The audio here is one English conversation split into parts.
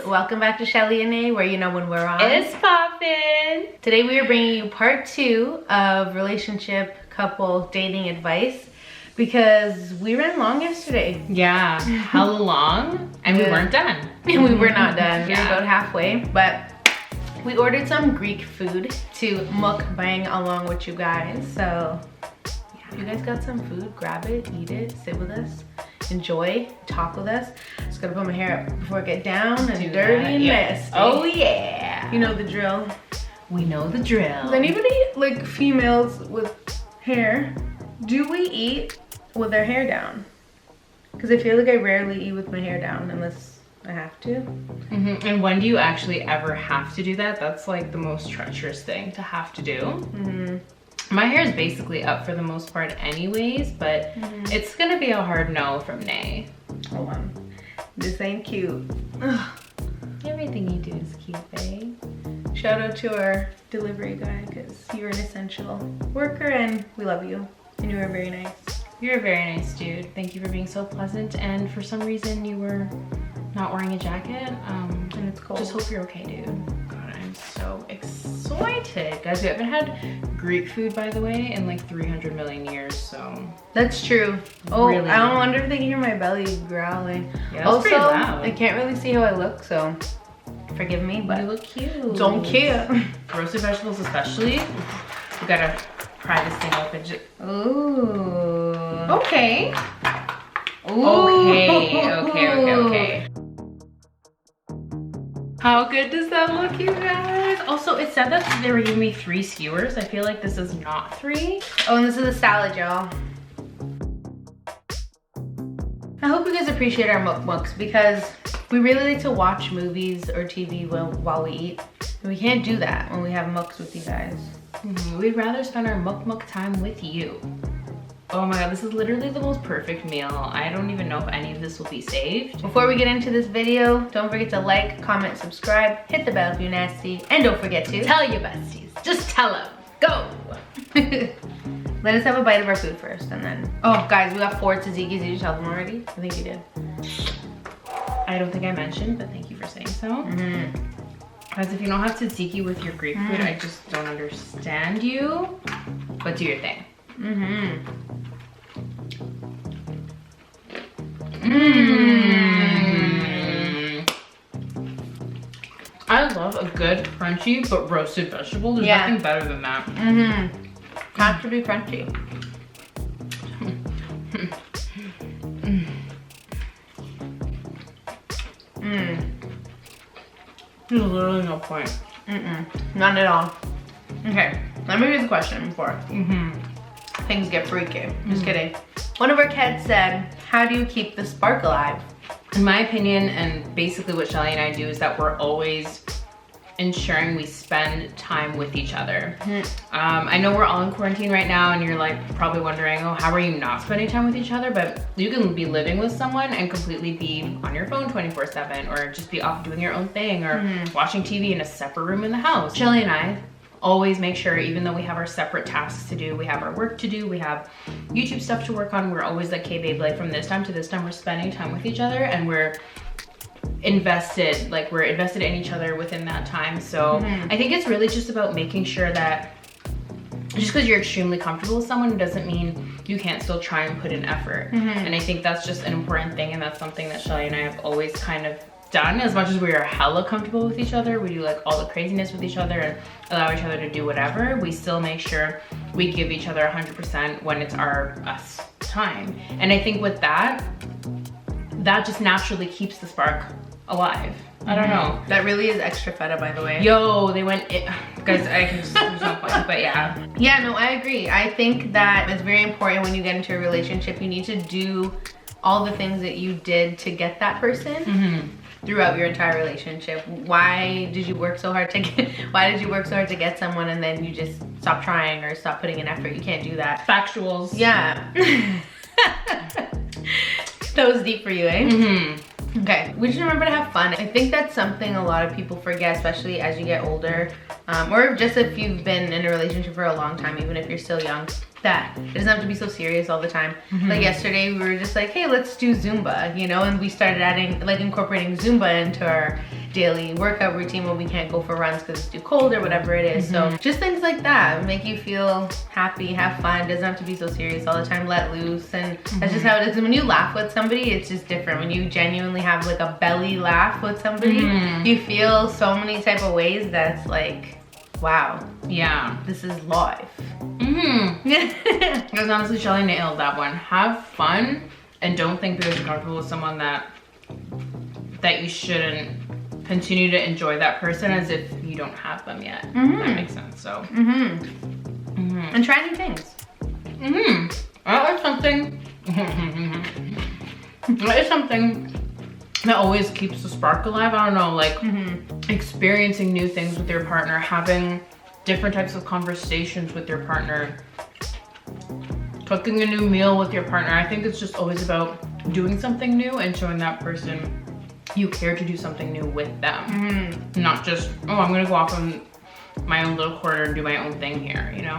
Welcome back to Chelley&Nay, where you know when we're on. It's poppin'. Today we are bringing you part 2 of relationship, couple, dating advice because we ran long yesterday. Yeah, hella long, and we weren't done. We were not done. Yeah. We were about halfway, but we ordered some Greek food to mukbang along with you guys. So if you guys got some food, grab it, eat it, sit with us, enjoy, talk with us. Just gotta put my hair up before I get down and dirty and messy. Oh yeah. You know the drill. We know the drill. Does anybody, like females with hair, do we eat with our hair down? Because I feel like I rarely eat with my hair down unless I have to. And when do you actually ever have to do that? That's like the most treacherous thing to have to do. My hair is basically up for the most part anyways, but it's gonna be a hard no from Nay. Hold on. This ain't cute. Ugh. Everything you do is cute, babe. Shout out to our delivery guy because you're an essential worker and we love you. And you were very nice. You're a very nice dude. Thank you for being so pleasant, and for some reason you were not wearing a jacket. And it's cold. Just hope you're okay, dude. God, I'm so excited. Guys, we haven't had Greek food, by the way, in like 300 million years, so. That's true. Oh, really I wonder if they can hear my belly growling. Yeah, that's also, pretty loud. I can't really see how I look, so forgive me, but You look cute. don't care. Roasted vegetables especially. We gotta pry this thing open. Ooh. Okay. Ooh. Okay. How good does that look, you guys? Also, it said that they were giving me 3 skewers. I feel like this is not 3. Oh, and this is a salad, y'all. I hope you guys appreciate our mukbangs because we really like to watch movies or TV while we eat. And we can't do that when we have mukbangs with you guys. We'd rather spend our mukbang time with you. Oh my god, this is literally the most perfect meal. I don't even know if any of this will be saved. Before we get into this video, don't forget to like, comment, subscribe, hit the bell if you're nasty, and don't forget to Tell your besties. Just tell them. Go! let us have a bite of our food first, and then... Oh, guys, we got 4 tzatziki's. Did you tell them already? I think you did. I don't think I mentioned, but thank you for saying so. Guys, if you don't have tzatziki with your Greek food, I just don't understand you. But do your thing. I love a good crunchy but roasted vegetable. There's nothing better than that. Has to be crunchy. There's literally no point. None at all. Okay, let me read the question before things get freaky. Just kidding. One of our kids said, how do you keep the spark alive? In my opinion, and basically what Chelley and I do, is that we're always ensuring we spend time with each other. I know we're all in quarantine right now and you're like probably wondering, oh, how are you not spending time with each other? But you can be living with someone and completely be on your phone 24/7, or just be off doing your own thing, or watching TV in a separate room in the house. Chelley and I always make sure, even though we have our separate tasks to do, we have our work to do, we have YouTube stuff to work on, we're always like, okay babe, like from this time to this time, we're spending time with each other and we're invested in each other within that time. So I think it's really just about making sure that just because you're extremely comfortable with someone doesn't mean you can't still try and put in effort. And I think that's just an important thing, and that's something that Chelley and I have always kind of done. As much as we are hella comfortable with each other, we do like all the craziness with each other and allow each other to do whatever, we still make sure we give each other 100% when it's us time. And I think with that just naturally keeps the spark alive. I don't know. That really is extra feta, by the way. Yo, they went guys, I can just, there's no point, but yeah. Yeah, no, I agree. I think that it's very important when you get into a relationship, you need to do all the things that you did to get that person throughout your entire relationship. Why did you work so hard to get someone and then you just stop trying or stop putting in effort? You can't do that. Factuals. Yeah. That was deep for you, eh? Okay, we just remember to have fun. I think that's something a lot of people forget, especially as you get older, or just if you've been in a relationship for a long time, even if you're still young. that it doesn't have to be so serious all the time. Like yesterday we were just like, hey, let's do Zumba, you know, and we started adding, like incorporating Zumba into our daily workout routine when we can't go for runs because it's too cold or whatever it is. So just things like that make you feel happy, have fun. Doesn't have to be so serious all the time, let loose. And that's just how it is. And when you laugh with somebody, it's just different. When you genuinely have like a belly laugh with somebody, you feel so many type of ways that's like, wow, yeah, this is life. Because honestly, Chelley nailed that one. Have fun, and don't think because you're comfortable with someone that you shouldn't continue to enjoy that person as if you don't have them yet. That makes sense. So and try new things. That is something. That is something that always keeps the spark alive. I don't know, like experiencing new things with your partner, having different types of conversations with your partner, cooking a new meal with your partner. I think it's just always about doing something new and showing that person you care to do something new with them. Not just, oh, I'm gonna go off on my own little corner and do my own thing here, you know?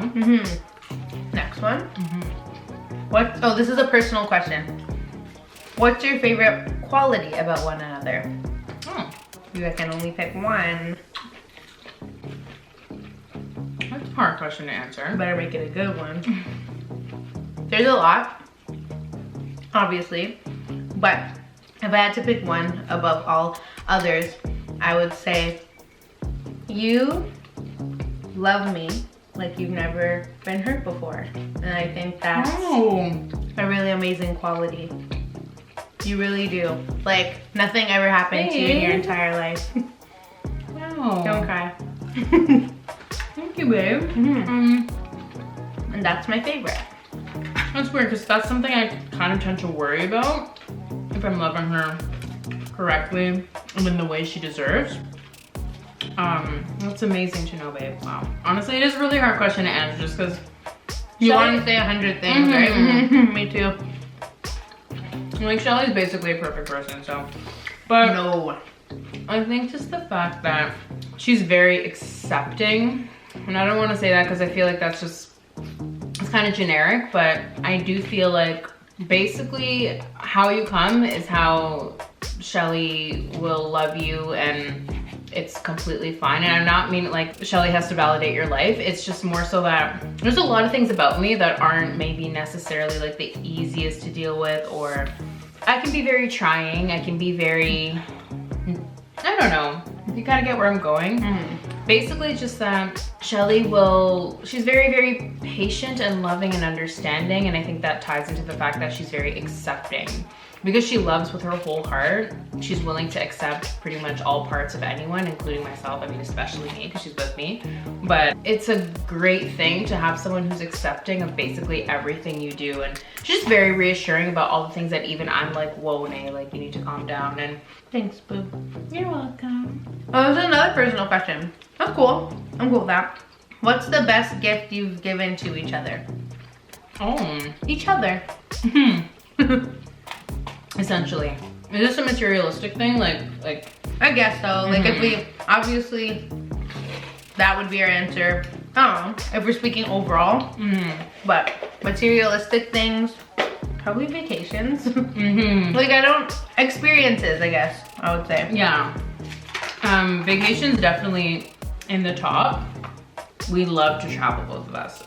Next one. Oh, this is a personal question. What's your favorite quality about one another? Oh, You can only pick one. that's a hard question to answer. Better make it a good one. There's a lot, obviously, but if I had to pick one above all others, I would say you love me like you've never been hurt before. And I think that's a really amazing quality. You really do. Like, nothing ever happened to you in your entire life. Wow. Don't cry. Thank you, babe. And that's my favorite. That's weird because that's something I kind of tend to worry about if I'm loving her correctly and in the way she deserves. That's amazing to know, babe. Wow. Honestly, it is a really hard question to answer just because You want to say 100 things, right? Me too. Like, Chelley's basically a perfect person, so. But no. I think just the fact that she's very accepting, and I don't want to say that because I feel like that's just, it's kind of generic, but I do feel like basically how you come is how Chelley will love you, and it's completely fine. And I'm not meaning like Chelley has to validate your life. It's just more so that there's a lot of things about me that aren't maybe necessarily like the easiest to deal with, or I can be very trying. I can be very, I don't know. You kind of get where I'm going. Basically just that Chelley she's very, very patient and loving and understanding. And I think that ties into the fact that she's very accepting. Because she loves with her whole heart, she's willing to accept pretty much all parts of anyone, including myself. I mean, especially me, because she's with me. But it's a great thing to have someone who's accepting of basically everything you do. And she's just very reassuring about all the things that even I'm like, whoa, Nay, like you need to calm down. And Thanks, boo. you're welcome. Oh, this is another personal question. That's cool. I'm cool with that. What's the best gift you've given to each other? Oh. Each other. Essentially. Is this a materialistic thing? Like I guess so. Like if we, obviously, that would be our answer. I don't know, if we're speaking overall. But materialistic things, probably vacations. Like experiences, I guess, I would say. yeah. Vacations definitely in the top. We love to travel, both of us.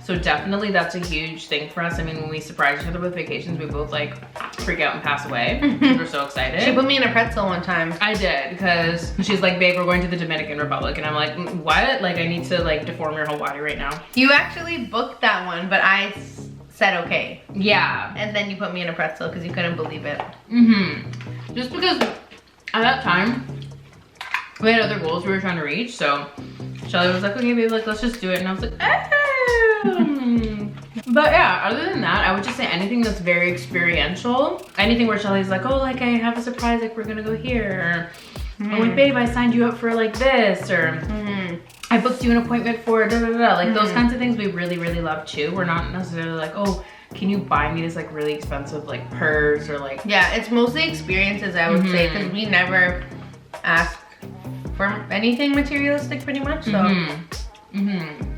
So definitely that's a huge thing for us. I mean, when we surprise each other with vacations, we both like freak out and pass away. We're so excited. She put me in a pretzel one time. I did, because she's like, babe, we're going to the Dominican Republic. And I'm like, what? Like, I need to like deform your whole body right now. You actually booked that one, but I said okay. Yeah. And then you put me in a pretzel because you couldn't believe it. Just because at that time, we had other goals we were trying to reach. So Chelley was like, okay, babe, like, let's just do it. And I was like, But yeah, other than that, I would just say anything that's very experiential. Anything where Chelley's like, oh, like I have a surprise, like we're gonna go here. Or, oh, like, babe, I signed you up for like this. Or I booked you an appointment for da da da. Like those kinds of things we really, really love too. We're not necessarily like, oh, can you buy me this like really expensive like purse or like. Yeah, it's mostly experiences, I would say, because we never ask for anything materialistic pretty much, so.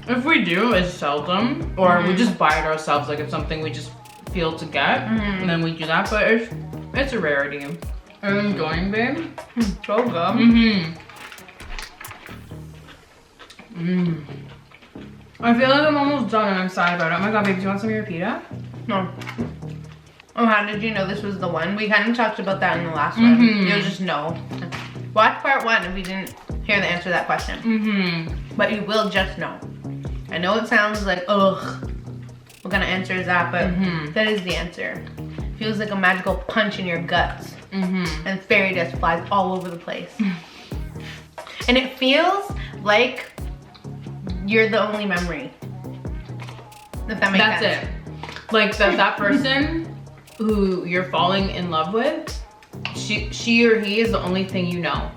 If we do, it's seldom, or we just buy it ourselves. Like it's something we just feel to get, and then we do that. But it's a rarity. Are you enjoying, babe? So good. I feel like I'm almost done and I'm sad about it. Oh my god, babe, do you want some of your pita? No. Oh, how did you know this was the one? We kind of talked about that in the last one. You'll just know. Watch part 1 if you didn't hear the answer to that question. But you will just know. I know it sounds like, ugh, what kind of answer is that? But that is the answer. Feels like a magical punch in your guts. And fairy dust flies all over the place. And it feels like you're the only memory. If that makes sense. That's it. Like that person who you're falling in love with, she or he is the only thing you know.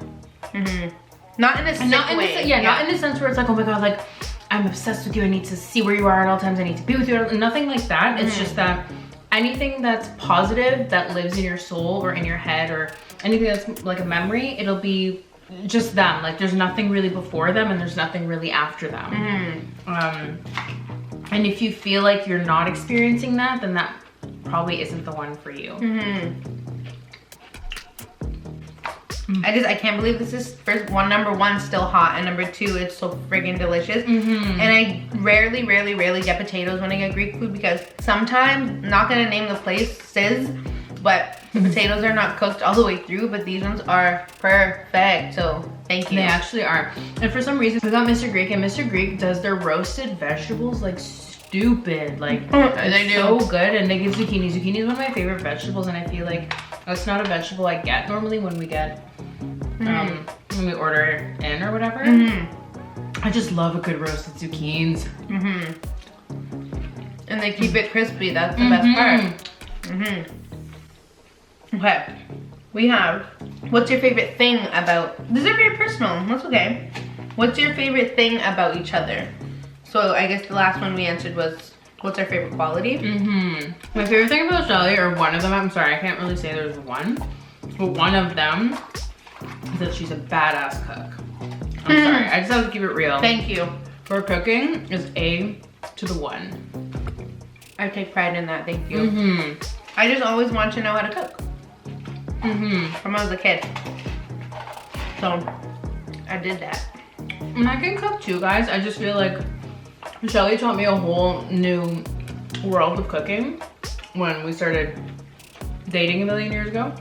Not in a sick way. Not in the sense where it's like, oh my god, like I'm obsessed with you. I need to see where you are at all times. I need to be with you. Nothing like that. It's just that anything that's positive that lives in your soul or in your head or anything that's like a memory, it'll be just them. Like there's nothing really before them and there's nothing really after them. And if you feel like you're not experiencing that, then that probably isn't the one for you. I can't believe this is number one still hot, and number 2 it's so friggin' delicious. And I rarely get potatoes when I get Greek food because sometimes, not gonna name the places, but the potatoes are not cooked all the way through, but these ones are perfect. So thank you. They actually are. And for some reason we got Mr. Greek, and Mr. Greek does their roasted vegetables like stupid. Like they do. So good. And they give zucchini. Zucchini is one of my favorite vegetables, and I feel like it's not a vegetable I get normally when we get when we order in or whatever. I just love a good roasted zucchinis. And they keep it crispy. That's the best part. Okay, we have, what's your favorite thing about, these are very personal, that's okay. What's your favorite thing about each other? So I guess the last one we answered was, what's our favorite quality? My favorite thing about Chelley, or one of them, I'm sorry, I can't really say there's one, but one of them is that she's a badass cook. I'm sorry, I just have to keep it real. Thank you. Her cooking is A to the 1. I take pride in that, thank you. I just always want to know how to cook. From when I was a kid. So, I did that. And I can cook too, guys. I just feel like Chelley taught me a whole new world of cooking when we started dating a million years ago.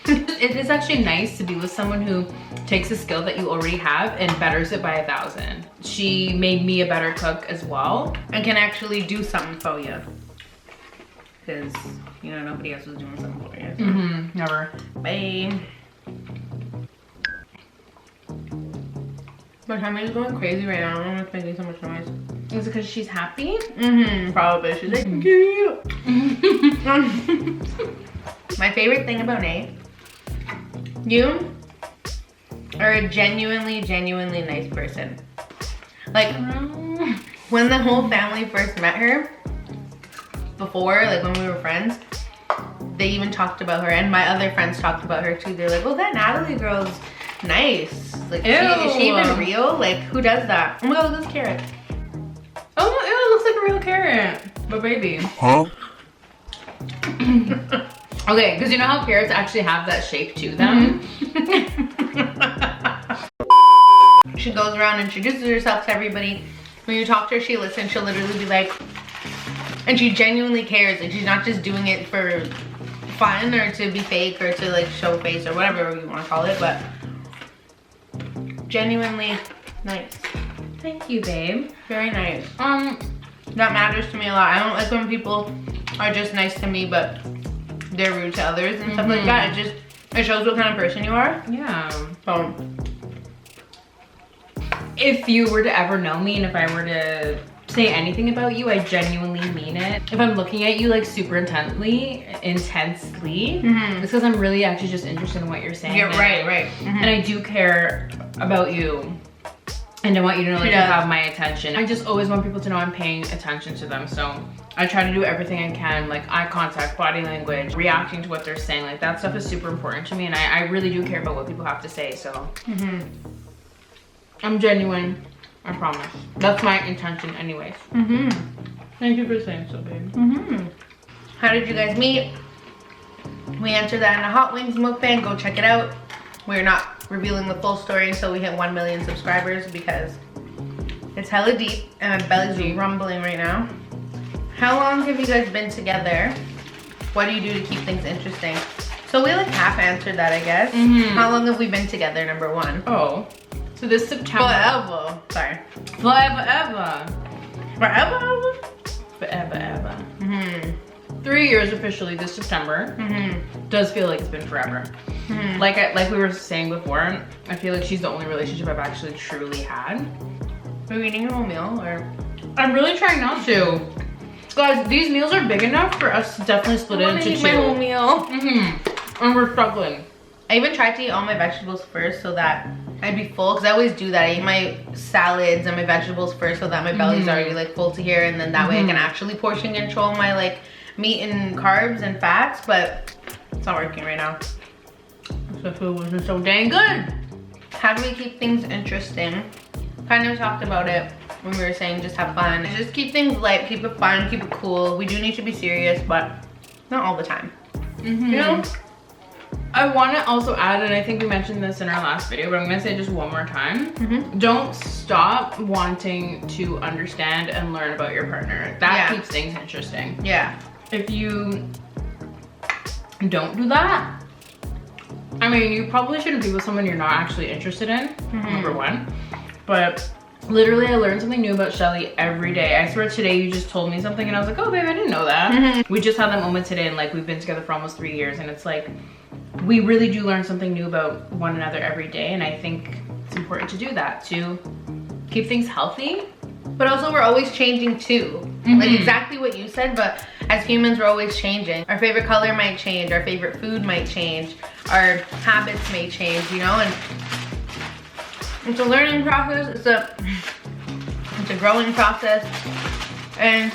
It is actually nice to be with someone who takes a skill that you already have and betters it by 1,000. She made me a better cook as well. And can actually do something for you. Because, you know, nobody else was doing something for you. So. Never. Bye. My tummy's going crazy right now. I don't know what's making so much noise. Is it because she's happy? Probably. She's like, My favorite thing about Nay, you are a genuinely nice person. Like, when the whole family first met her, before, like when we were friends, they even talked about her, and my other friends talked about her too. They're like, oh, that Natalie girl's nice. Like, is she even real? Like, who does that? Oh my god, look at this carrot. Oh, it looks like a real carrot, but baby. Huh? Okay, because you know how carrots actually have that shape to them? She goes around and introduces herself to everybody. When you talk to her, she listens. She'll literally be like, and she genuinely cares. Like, she's not just doing it for fun or to be fake or to like show face or whatever you want to call it, but genuinely nice. Thank you, babe. Very nice. That matters to me a lot. I don't like when people are just nice to me, but they're rude to others and stuff like that. It shows what kind of person you are. Yeah. So, if you were to ever know me and if I were to say anything about you, I genuinely mean it. If I'm looking at you like super intensely, it's because I'm really actually just interested in what you're saying. Yeah, right. And I do care about you. And I want you to know, like, you have my attention. I just always want people to know I'm paying attention to them. So I try to do everything I can, like eye contact, body language, reacting to what they're saying. Like, that stuff is super important to me. And I really do care about what people have to say. So I'm genuine. I promise. That's my intention anyways. Thank you for saying so, babe. How did you guys meet? We answered that in a Hot Wings mukbang. Go check it out. We're not revealing the full story until we hit 1 million subscribers because it's hella deep and my belly's rumbling right now. How long have you guys been together? What do you do to keep things interesting? So we like half answered that, I guess. How long have we been together, number one? Oh, so this September. Forever. Sorry. Forever. Forever? Forever. 3 years officially this September. Does feel like it's been forever. Like we were saying before, I feel like she's the only relationship I've actually truly had. Are we eating your whole meal or? I'm really trying not to. Guys, these meals are big enough for us to definitely split it into two. My whole meal. And we're struggling. I even tried to eat all my vegetables first so that I'd be full, because I always do that. I eat my salads and my vegetables first so that my belly's already like full to here, and then that way I can actually portion control my like meat and carbs and fats, but it's not working right now. The food wasn't so dang good. How do we keep things interesting? Kind of talked about it when we were saying just have fun. Just keep things light, keep it fun, keep it cool. We do need to be serious, but not all the time. You know? I want to also add, and I think we mentioned this in our last video, but I'm going to say just one more time. Don't stop wanting to understand and learn about your partner. That keeps things interesting. Yeah. If you don't do that, I mean, you probably shouldn't be with someone you're not actually interested in, number one. But literally, I learned something new about Chelley every day. I swear today you just told me something and I was like, oh babe, I didn't know that. We just had that moment today, and like we've been together for almost 3 years, and it's like, we really do learn something new about one another every day, and I think it's important to do that, to keep things healthy. But also we're always changing too. Like exactly what you said, but as humans we're always changing. Our favorite color might change, our favorite food might change, our habits may change, you know, and it's a learning process, it's a growing process, and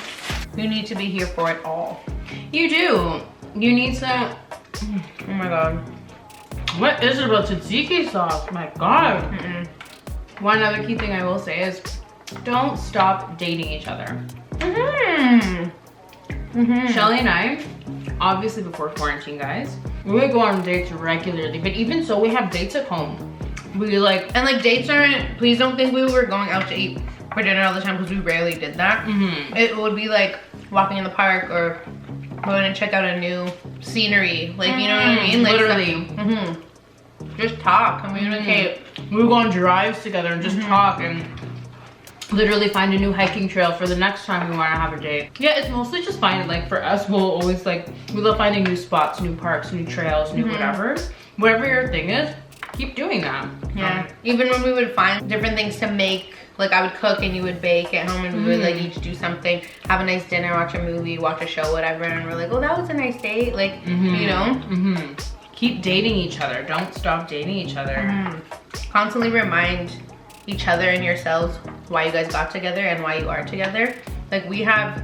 you need to be here for it all. You do. You need to, oh my god. What is it about tzatziki sauce? My god. One other key thing I will say is, don't stop dating each other. Chelley and I, obviously before quarantine, guys, we would go on dates regularly, but even so, we have dates at home. We like, and like dates aren't, please don't think we were going out to eat for dinner all the time, because we rarely did that. It would be like walking in the park or going to check out a new scenery, like, you know what I mean? Like, literally. Just talk, communicate. We would go on drives together and just talk and literally find a new hiking trail for the next time we want to have a date. Yeah, it's mostly just finding, like for us, we'll always like, we love finding new spots, new parks, new trails, new whatever. Whatever your thing is, keep doing that. Yeah, even when we would find different things to make, like I would cook and you would bake at home, and we would like each do something, have a nice dinner, watch a movie, watch a show, whatever, and we're like, oh, that was a nice date, like, you know? Keep dating each other. Don't stop dating each other. Constantly remind each other and yourselves why you guys got together and why you are together. Like, we have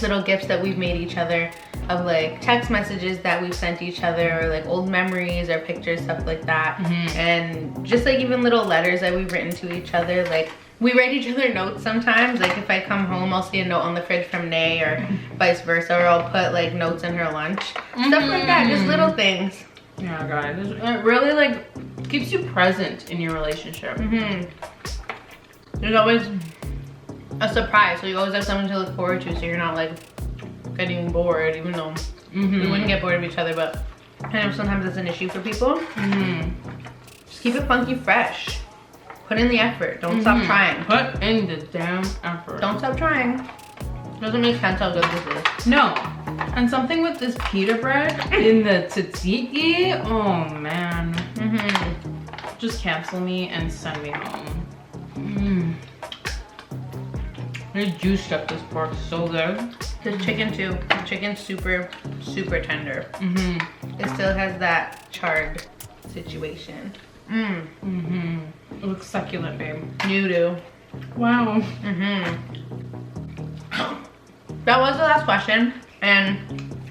little gifts that we've made each other, of like text messages that we've sent each other, or like old memories or pictures, stuff like that. And just like even little letters that we've written to each other. Like, we write each other notes sometimes. Like if I come home, I'll see a note on the fridge from Nay, or vice versa, or I'll put like notes in her lunch. Stuff like that, just little things. Yeah, guys, it really like keeps you present in your relationship. There's always a surprise, so you always have something to look forward to, so you're not like getting bored, even though we wouldn't get bored of each other, but I know sometimes it's an issue for people. Just keep it funky fresh. Put in the effort. Don't stop trying. Put in the damn effort. Don't stop trying. Doesn't make sense how good this is. No. And something with this pita bread in the tzatziki, oh man. Just cancel me and send me home. They juiced up this pork so good. The chicken too. The chicken's super, super tender. It still has that charred situation. It looks succulent, babe. You do. Wow. That was the last question, and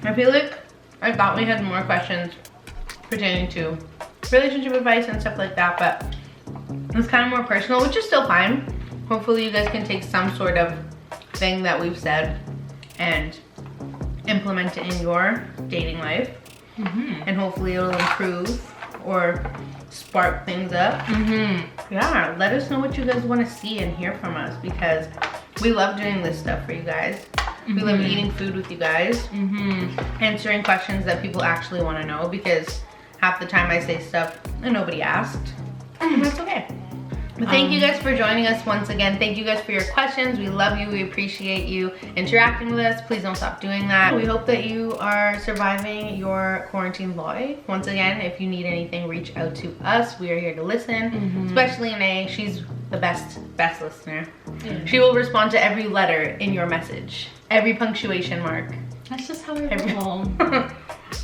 I feel like I thought we had more questions pertaining to relationship advice and stuff like that, but it's kind of more personal, which is still fine. hopefully you guys can take some sort of thing that we've said and implement it in your dating life. And hopefully it'll improve or spark things up. Yeah, let us know what you guys want to see and hear from us, because we love doing this stuff for you guys. We love eating food with you guys, answering questions that people actually want to know, because half the time I say stuff and nobody asked, and that's okay. But thank you guys for joining us once again. Thank you guys for your questions. We love you. We appreciate you interacting with us. Please don't stop doing that. We hope that you are surviving your quarantine life. Once again, if you need anything, reach out to us. We are here to listen, especially Nay. She's the best listener. She will respond to every letter in your message, every punctuation mark. That's just how we roll.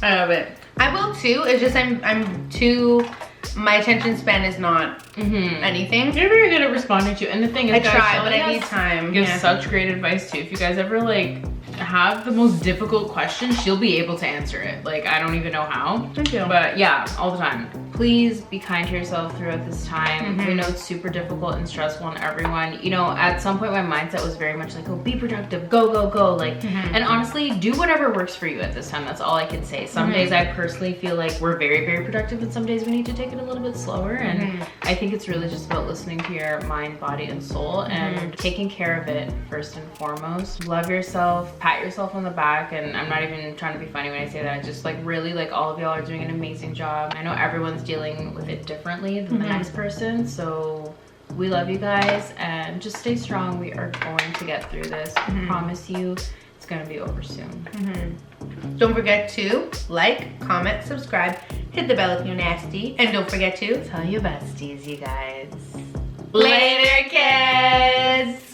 I love it. I will too. It's just I'm too. My attention span is not anything. You're very good at responding to, and the thing is, I guys, try, but I need time. Gives such great advice too. If you guys ever like have the most difficult question, she'll be able to answer it. Like, I don't even know how. Thank you. But yeah, all the time. Please be kind to yourself throughout this time. We know it's super difficult and stressful on everyone. You know, at some point my mindset was very much like, oh, be productive, go, go, go. Like, and honestly, do whatever works for you at this time. That's all I can say. Some days I personally feel like we're very, very productive, and some days we need to take it a little bit slower. And I think it's really just about listening to your mind, body, and soul, and taking care of it first and foremost. Love yourself, pat yourself on the back, and I'm not even trying to be funny when I say that. I just like really, like, all of y'all are doing an amazing job. I know everyone's dealing with it differently than the next person, so we love you guys, and just stay strong. We are going to get through this. I promise you, it's gonna be over soon. Don't forget to like, comment, subscribe, hit the bell if you're nasty, and don't forget to Tell your besties, you guys. later, kids.